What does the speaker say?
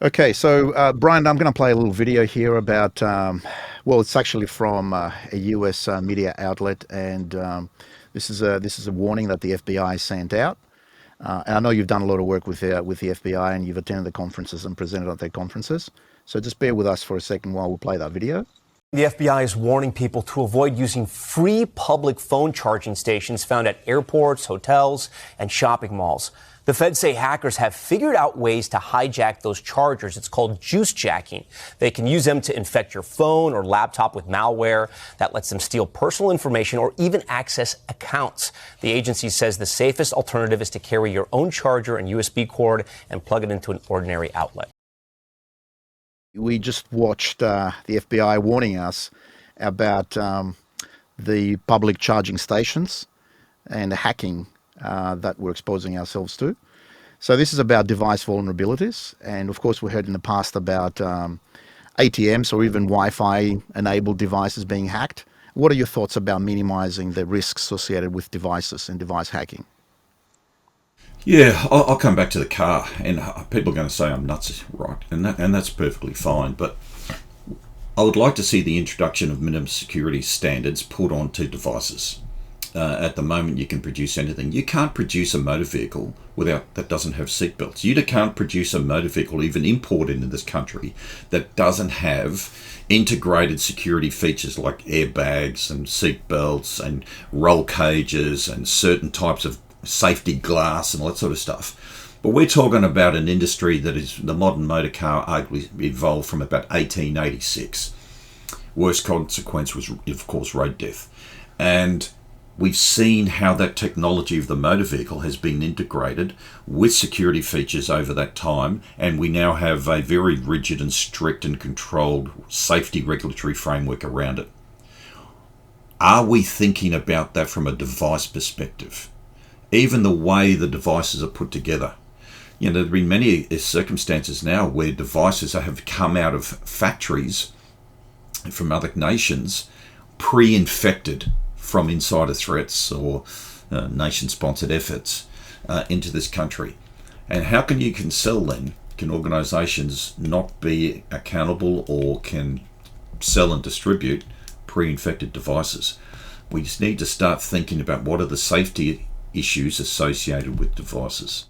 Okay, so Brian, I'm going to play a little video here about, well, it's actually from a US media outlet, and this is a warning that the FBI sent out. And I know you've done a lot of work with the FBI, and you've attended the conferences and presented at their conferences. So just bear with us for a second while we play that video. The FBI is warning people to avoid using free public phone charging stations found at airports, hotels, and shopping malls. The feds say hackers have figured out ways to hijack those chargers. It's called juice jacking. They can use them to infect your phone or laptop with malware that lets them steal personal information or even access accounts. The agency says the safest alternative is to carry your own charger and USB cord and plug it into an ordinary outlet. We just watched the FBI warning us about the public charging stations and the hacking that we're exposing ourselves to. So this is about device vulnerabilities. And of course, we heard in the past about ATMs or even Wi-Fi enabled devices being hacked. What are your thoughts about minimizing the risks associated with devices and device hacking? Yeah, I'll come back to the car, and people are going to say I'm nuts, right? And that's perfectly fine. But I would like to see the introduction of minimum security standards put onto devices. At the moment, you can produce anything. You can't produce a motor vehicle that doesn't have seatbelts. You can't produce a motor vehicle, even imported into this country, that doesn't have integrated security features like airbags and seatbelts and roll cages and certain types of safety glass and all that sort of stuff. But we're talking about an industry that is the modern motor car arguably evolved from about 1886. Worst consequence was, of course, road death. And we've seen how that technology of the motor vehicle has been integrated with security features over that time, and we now have a very rigid and strict and controlled safety regulatory framework around it. Are we thinking about that from a device perspective? Even the way the devices are put together. You know, there have been many circumstances now where devices have come out of factories from other nations pre-infected from insider threats or nation-sponsored efforts into this country. And how can you sell then? Can organisations not be accountable or can sell and distribute pre-infected devices? We just need to start thinking about what are the safety issues associated with devices.